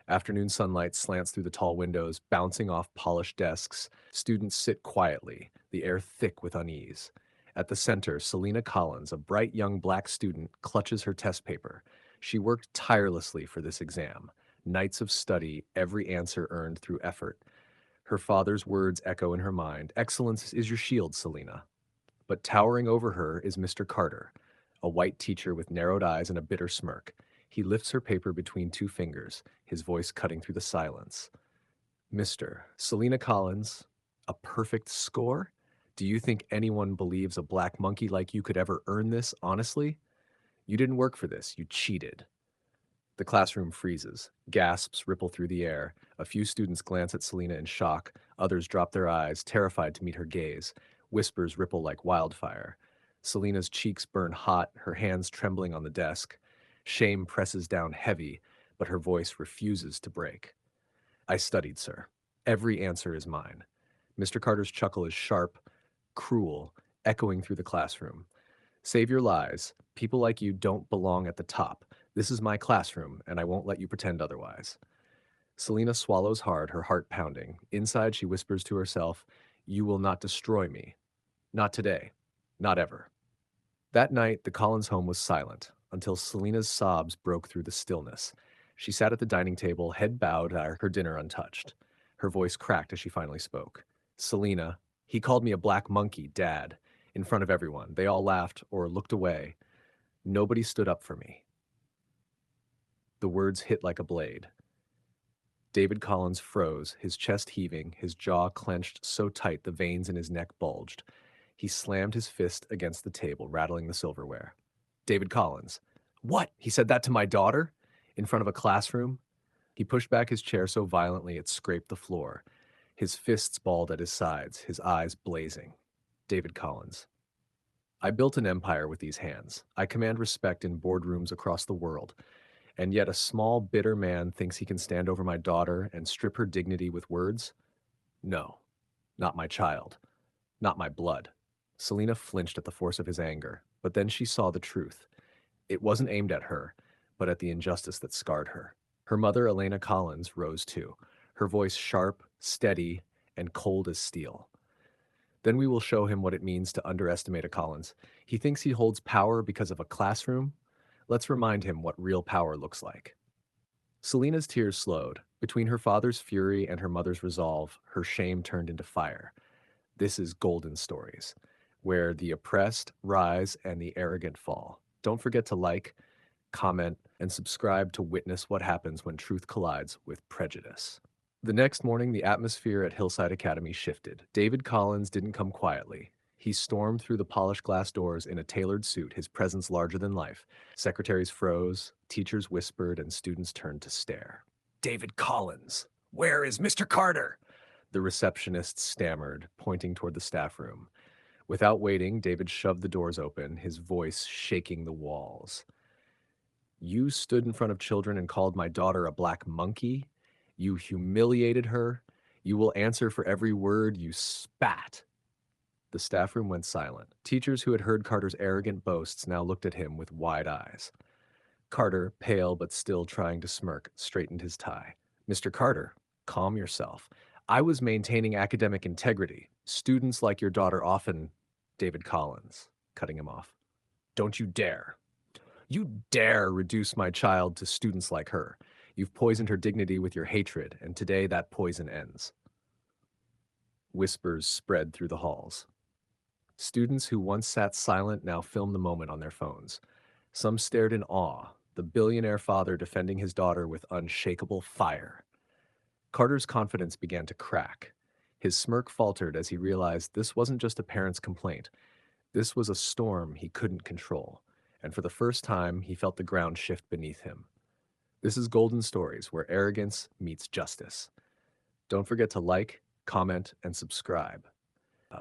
Afternoon sunlight slants through the tall windows, bouncing off polished desks. Students sit quietly, the air thick with unease. At the center, Selena Collins, a bright young black student, clutches her test paper. She worked tirelessly for this exam. Nights of study, every answer earned through effort. Her father's words echo in her mind. Excellence is your shield, Selena. But towering over her is Mr. Carter, a white teacher with narrowed eyes and a bitter smirk. He lifts her paper between two fingers, his voice cutting through the silence. Mr. Selena Collins, a perfect score? Do you think anyone believes a black monkey like you could ever earn this, honestly? You didn't work for this, you cheated. The classroom freezes. Gasps ripple through the air. A few students glance at Selena in shock. Others drop their eyes, terrified to meet her gaze. Whispers ripple like wildfire. Selena's cheeks burn hot, her hands trembling on the desk. Shame presses down heavy, but her voice refuses to break. I studied, sir. Every answer is mine. Mr. Carter's chuckle is sharp, cruel, echoing through the classroom. Save your lies. People like you don't belong at the top. This is my classroom, and I won't let you pretend otherwise. Selena swallows hard, her heart pounding. Inside, she whispers to herself, You will not destroy me. Not today. Not ever. That night, the Collins home was silent, until Selena's sobs broke through the stillness. She sat at the dining table, head bowed, her dinner untouched. Her voice cracked as she finally spoke. Selena, he called me a black monkey, Dad, in front of everyone. They all laughed or looked away. Nobody stood up for me. The words hit like a blade. David Collins froze, his chest heaving, his jaw clenched so tight the veins in his neck bulged. He slammed his fist against the table, rattling the silverware. David Collins. What? He said that to my daughter? In front of a classroom? He pushed back his chair so violently it scraped the floor. His fists balled at his sides, his eyes blazing. David Collins. I built an empire with these hands. I command respect in boardrooms across the world. And yet a small, bitter man thinks he can stand over my daughter and strip her dignity with words? No, not my child, not my blood. Selena flinched at the force of his anger, but then she saw the truth. It wasn't aimed at her, but at the injustice that scarred her. Her mother, Elena Collins, rose too, her voice sharp, steady, and cold as steel. Then we will show him what it means to underestimate a Collins. He thinks he holds power because of a classroom. Let's remind him what real power looks like. Selena's tears slowed. Between her father's fury and her mother's resolve, her shame turned into fire. This is Golden Stories, where the oppressed rise and the arrogant fall. Don't forget to like, comment, and subscribe to witness what happens when truth collides with prejudice. The next morning, the atmosphere at Hillside Academy shifted. David Collins didn't come quietly. He stormed through the polished glass doors in a tailored suit, his presence larger than life. Secretaries froze, teachers whispered, and students turned to stare. David Collins! Where is Mr. Carter? The receptionist stammered, pointing toward the staff room. Without waiting, David shoved the doors open, his voice shaking the walls. You stood in front of children and called my daughter a black monkey? You humiliated her? You will answer for every word you spat. The staff room went silent. Teachers who had heard Carter's arrogant boasts now looked at him with wide eyes. Carter, pale but still trying to smirk, straightened his tie. Mr. Carter, calm yourself. I was maintaining academic integrity. Students like your daughter often... David Collins, cutting him off. Don't you dare. You dare reduce my child to students like her. You've poisoned her dignity with your hatred, and today that poison ends. Whispers spread through the halls. Students who once sat silent now filmed the moment on their phones. Some stared in awe, the billionaire father defending his daughter with unshakable fire. Carter's confidence began to crack. His smirk faltered as he realized this wasn't just a parent's complaint. This was a storm he couldn't control, and for the first time, he felt the ground shift beneath him. This is Golden Stories, where arrogance meets justice. Don't forget to like, comment, and subscribe.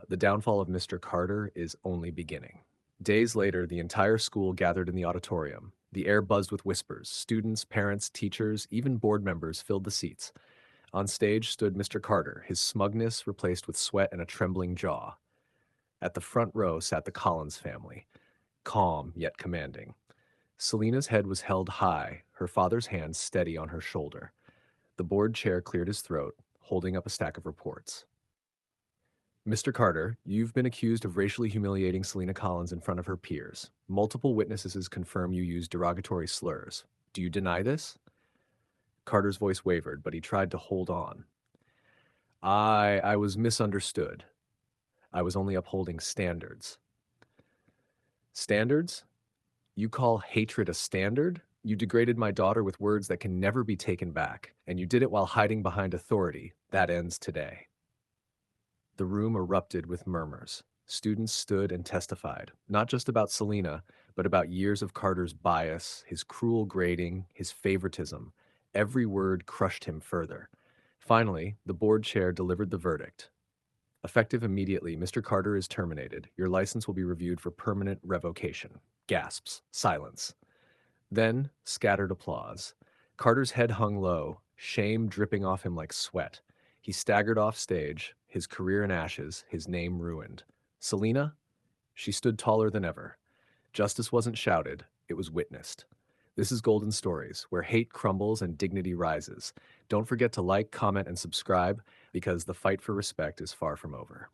The downfall of Mr. Carter is only beginning. Days later, the entire school gathered in the auditorium. The air buzzed with whispers. Students, parents, teachers, even board members filled the seats. On stage stood Mr. Carter, his smugness replaced with sweat and a trembling jaw. At the front row sat the Collins family, calm yet commanding. Selena's head was held high, her father's hand steady on her shoulder. The board chair cleared his throat, holding up a stack of reports. Mr. Carter, you've been accused of racially humiliating Selena Collins in front of her peers. Multiple witnesses confirm you used derogatory slurs. Do you deny this? Carter's voice wavered, but he tried to hold on. I was misunderstood. I was only upholding standards. Standards? You call hatred a standard? You degraded my daughter with words that can never be taken back, and you did it while hiding behind authority. That ends today. The room erupted with murmurs. Students stood and testified, not just about Selena, but about years of Carter's bias, his cruel grading, his favoritism. Every word crushed him further. Finally, the board chair delivered the verdict. Effective immediately, Mr. Carter is terminated. Your license will be reviewed for permanent revocation. Gasps. Silence. Then, scattered applause. Carter's head hung low, shame dripping off him like sweat. He staggered off stage, his career in ashes, his name ruined. Selena? She stood taller than ever. Justice wasn't shouted, it was witnessed. This is Golden Stories, where hate crumbles and dignity rises. Don't forget to like, comment, and subscribe, because the fight for respect is far from over.